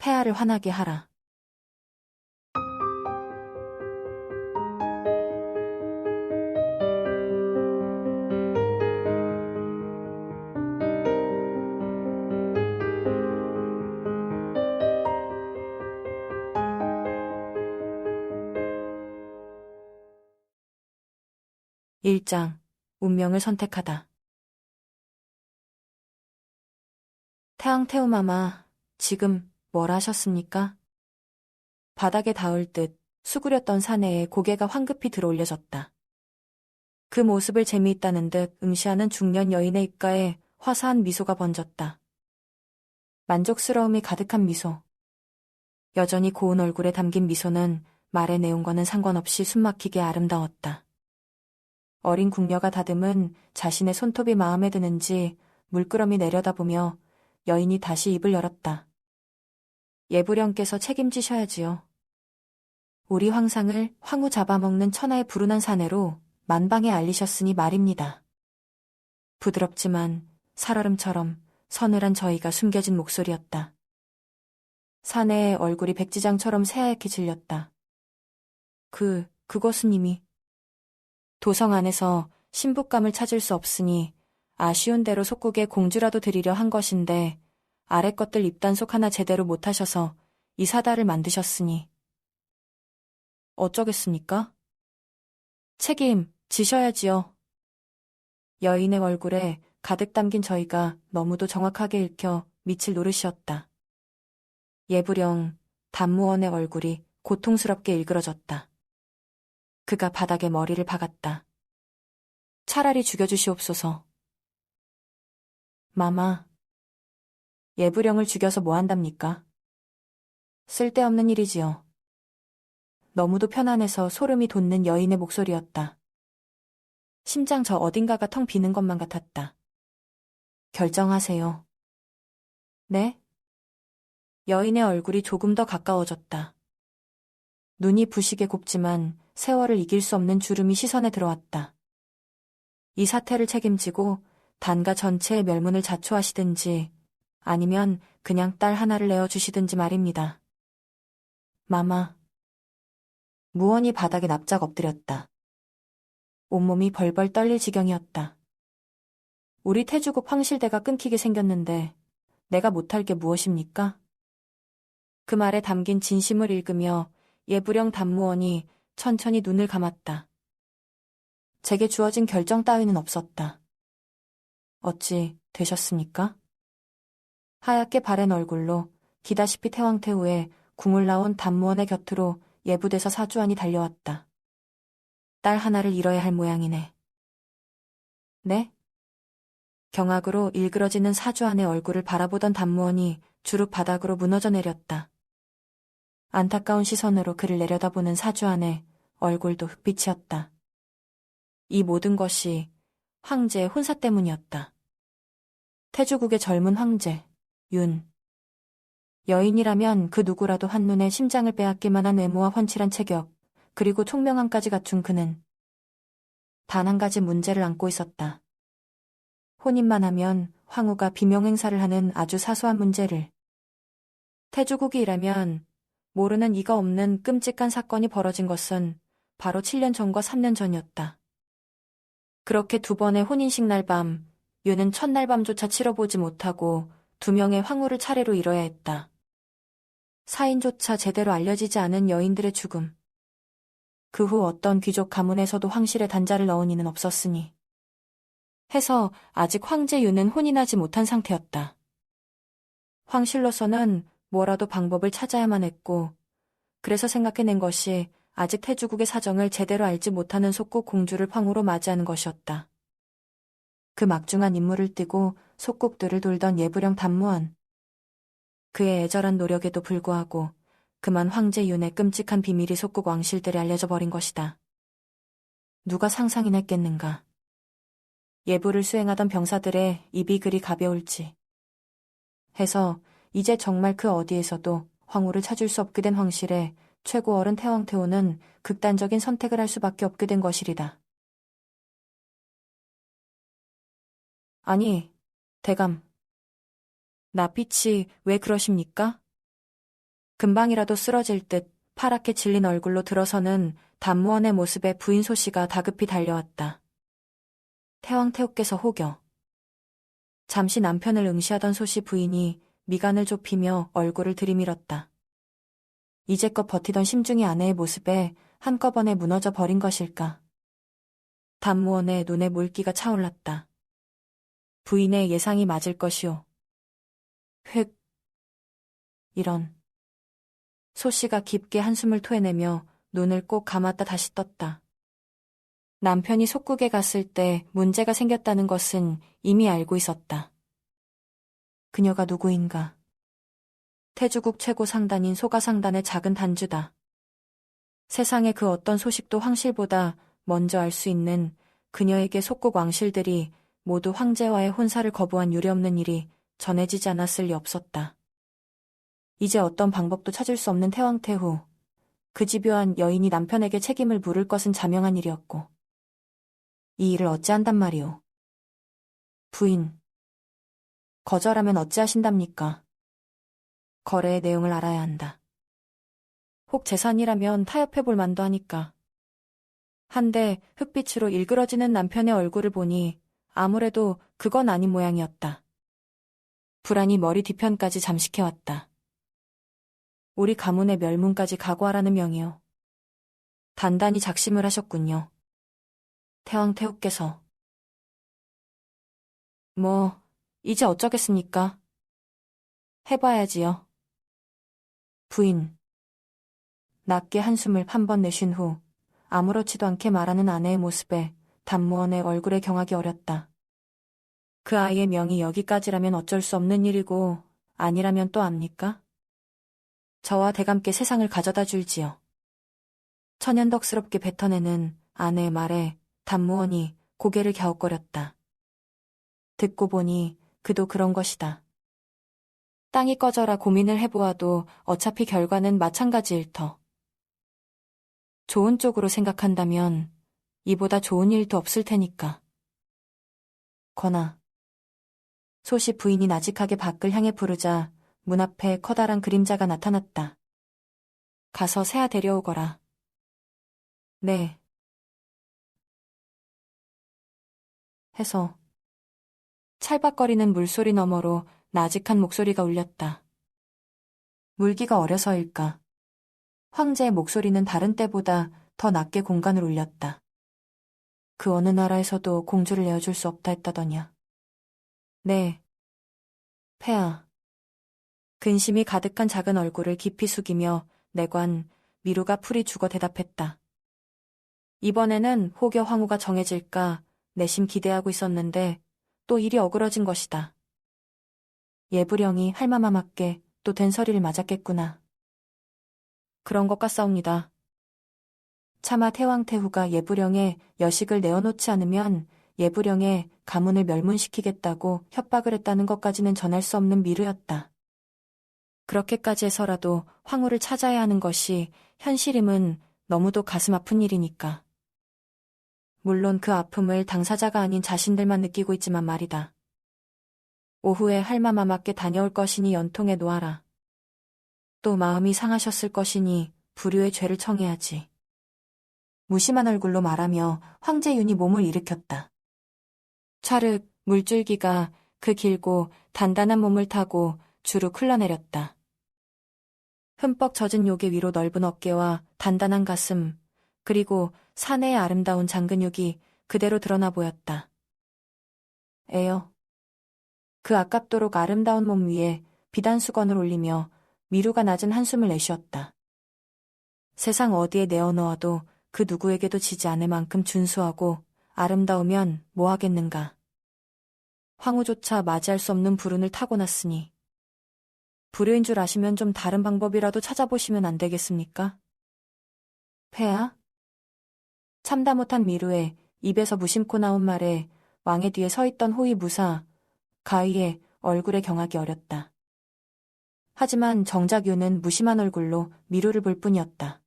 폐하를 화나게 하라. 일장 운명을 선택하다. 태왕태우마마, 지금 뭘 하셨습니까? 바닥에 닿을 듯 수그렸던 사내에 고개가 황급히 들어올려졌다. 그 모습을 재미있다는 듯 응시하는 중년 여인의 입가에 화사한 미소가 번졌다. 만족스러움이 가득한 미소. 여전히 고운 얼굴에 담긴 미소는 말의 내용과는 상관없이 숨막히게 아름다웠다. 어린 궁녀가 다듬은 자신의 손톱이 마음에 드는지 물끄러미 내려다보며 여인이 다시 입을 열었다. 예부령께서 책임지셔야지요. 우리 황상을 황후 잡아먹는 천하의 불운한 사내로 만방에 알리셨으니 말입니다. 부드럽지만 살얼음처럼 서늘한 저희가 숨겨진 목소리였다. 사내의 얼굴이 백지장처럼 새하얗게 질렸다. 그것은 이미 도성 안에서 신부감을 찾을 수 없으니 아쉬운 대로 속국에 공주라도 드리려 한 것인데 아래 것들 입단속 하나 제대로 못하셔서 이 사달을 만드셨으니 어쩌겠습니까? 책임 지셔야지요. 여인의 얼굴에 가득 담긴 저희가 너무도 정확하게 읽혀 미칠 노릇이었다. 예부령 단무원의 얼굴이 고통스럽게 일그러졌다. 그가 바닥에 머리를 박았다. 차라리 죽여주시옵소서. 마마, 예부령을 죽여서 뭐 한답니까? 쓸데없는 일이지요. 너무도 편안해서 소름이 돋는 여인의 목소리였다. 심장 저 어딘가가 텅 비는 것만 같았다. 결정하세요. 네? 여인의 얼굴이 조금 더 가까워졌다. 눈이 부시게 곱지만 세월을 이길 수 없는 주름이 시선에 들어왔다. 이 사태를 책임지고 단가 전체의 멸문을 자초하시든지 아니면 그냥 딸 하나를 내어주시든지 말입니다. 마마. 무언이 바닥에 납작 엎드렸다. 온몸이 벌벌 떨릴 지경이었다. 우리 태주국 황실대가 끊기게 생겼는데 내가 못할 게 무엇입니까? 그 말에 담긴 진심을 읽으며 예부령 단무원이 천천히 눈을 감았다. 제게 주어진 결정 따위는 없었다. 어찌 되셨습니까? 하얗게 바랜 얼굴로 기다시피 태왕태후에 궁을 나온 단무원의 곁으로 예부대서 사주안이 달려왔다. 딸 하나를 잃어야 할 모양이네. 네? 경악으로 일그러지는 사주안의 얼굴을 바라보던 단무원이 주룩 바닥으로 무너져 내렸다. 안타까운 시선으로 그를 내려다보는 사주안의 얼굴도 흑빛이었다. 이 모든 것이 황제의 혼사 때문이었다. 태주국의 젊은 황제, 윤. 여인이라면 그 누구라도 한눈에 심장을 빼앗길 만한 외모와 훤칠한 체격, 그리고 총명함까지 갖춘 그는 단 한 가지 문제를 안고 있었다. 혼인만 하면 황후가 비명행사를 하는 아주 사소한 문제를. 태주국이라면 모르는 이가 없는 끔찍한 사건이 벌어진 것은 바로 7년 전과 3년 전이었다. 그렇게 두 번의 혼인식 날밤, 윤은 첫날 밤조차 치러보지 못하고 2명의 황후를 차례로 잃어야 했다. 사인조차 제대로 알려지지 않은 여인들의 죽음. 그 후 어떤 귀족 가문에서도 황실에 단자를 넣은 이는 없었으니. 해서 아직 황제 윤은 혼인하지 못한 상태였다. 황실로서는 뭐라도 방법을 찾아야만 했고, 그래서 생각해낸 것이 아직 태주국의 사정을 제대로 알지 못하는 속국 공주를 황후로 맞이하는 것이었다. 그 막중한 임무를 띠고 속국들을 돌던 예부령 단무원. 그의 애절한 노력에도 불구하고 그만 황제 윤의 끔찍한 비밀이 속국 왕실들에 알려져 버린 것이다. 누가 상상이나 했겠는가. 예부를 수행하던 병사들의 입이 그리 가벼울지. 해서 이제 정말 그 어디에서도 황후를 찾을 수 없게 된 황실에 최고 어른 태왕태후는 극단적인 선택을 할 수밖에 없게 된 것이리다. 아니, 대감. 나빛이 왜 그러십니까? 금방이라도 쓰러질 듯 파랗게 질린 얼굴로 들어서는 단무원의 모습에 부인 소씨가 다급히 달려왔다. 태왕태후께서 혹여. 잠시 남편을 응시하던 소씨 부인이 미간을 좁히며 얼굴을 들이밀었다. 이제껏 버티던 심중이 아내의 모습에 한꺼번에 무너져 버린 것일까. 단무원의 눈에 물기가 차올랐다. 부인의 예상이 맞을 것이오. 획. 이런. 소씨가 깊게 한숨을 토해내며 눈을 꼭 감았다 다시 떴다. 남편이 속국에 갔을 때 문제가 생겼다는 것은 이미 알고 있었다. 그녀가 누구인가? 태주국 최고 상단인 소가상단의 작은 단주다. 세상의 그 어떤 소식도 황실보다 먼저 알 수 있는 그녀에게 속국 왕실들이 모두 황제와의 혼사를 거부한 유례없는 일이 전해지지 않았을 리 없었다. 이제 어떤 방법도 찾을 수 없는 태왕태후. 그 집요한 여인이 남편에게 책임을 물을 것은 자명한 일이었고. 이 일을 어찌한단 말이오. 부인. 거절하면 어찌하신답니까? 거래의 내용을 알아야 한다. 혹 재산이라면 타협해볼 만도 하니까. 한데 흑빛으로 일그러지는 남편의 얼굴을 보니 아무래도 그건 아닌 모양이었다. 불안이 머리 뒤편까지 잠식해왔다. 우리 가문의 멸문까지 각오하라는 명이요. 단단히 작심을 하셨군요. 태왕태후께서. 뭐, 이제 어쩌겠습니까? 해봐야지요. 부인. 낮게 한숨을 한 번 내쉰 후 아무렇지도 않게 말하는 아내의 모습에 단무원의 얼굴에 경악이 어렸다. 그 아이의 명이 여기까지라면 어쩔 수 없는 일이고 아니라면 또 압니까? 저와 대감께 세상을 가져다 줄지요. 천연덕스럽게 뱉어내는 아내의 말에 단무원이 고개를 갸웃거렸다. 듣고 보니 그도 그런 것이다. 땅이 꺼져라 고민을 해보아도 어차피 결과는 마찬가지일 터. 좋은 쪽으로 생각한다면 이보다 좋은 일도 없을 테니까. 권아. 소씨 부인이 나직하게 밖을 향해 부르자 문 앞에 커다란 그림자가 나타났다. 가서 새아 데려오거라. 네. 해서 찰박거리는 물소리 너머로 나직한 목소리가 울렸다. 물기가 어려서일까. 황제의 목소리는 다른 때보다 더 낮게 공간을 울렸다. 그 어느 나라에서도 공주를 내어줄 수 없다 했다더냐. 네. 폐하. 근심이 가득한 작은 얼굴을 깊이 숙이며 내관 미루가 풀이 죽어 대답했다. 이번에는 혹여 황후가 정해질까 내심 기대하고 있었는데 또 일이 어그러진 것이다. 예부령이 할마마 맞게 또 된서리를 맞았겠구나. 그런 것 같사옵니다. 차마 태왕태후가 예부령의 여식을 내어놓지 않으면 예부령의 가문을 멸문시키겠다고 협박을 했다는 것까지는 전할 수 없는 미르였다. 그렇게까지 해서라도 황후를 찾아야 하는 것이 현실임은 너무도 가슴 아픈 일이니까. 물론 그 아픔을 당사자가 아닌 자신들만 느끼고 있지만 말이다. 오후에 할마마마께 다녀올 것이니 연통해 놓아라. 또 마음이 상하셨을 것이니 불효의 죄를 청해야지. 무심한 얼굴로 말하며 황제윤이 몸을 일으켰다. 차륵 물줄기가 그 길고 단단한 몸을 타고 주룩 흘러내렸다. 흠뻑 젖은 요괴 위로 넓은 어깨와 단단한 가슴, 그리고 사내의 아름다운 장근육이 그대로 드러나 보였다. 에여. 그 아깝도록 아름다운 몸 위에 비단수건을 올리며 미루가 낮은 한숨을 내쉬었다. 세상 어디에 내어놓아도 그 누구에게도 지지 않을 만큼 준수하고 아름다우면 뭐 하겠는가. 황후조차 맞이할 수 없는 불운을 타고났으니 불효인 줄 아시면 좀 다른 방법이라도 찾아보시면 안 되겠습니까? 폐하? 참다 못한 미루의 입에서 무심코 나온 말에 왕의 뒤에 서 있던 호위 무사, 가희의 얼굴에 경악이 어렸다. 하지만 정작 유는 무심한 얼굴로 미루를 볼 뿐이었다.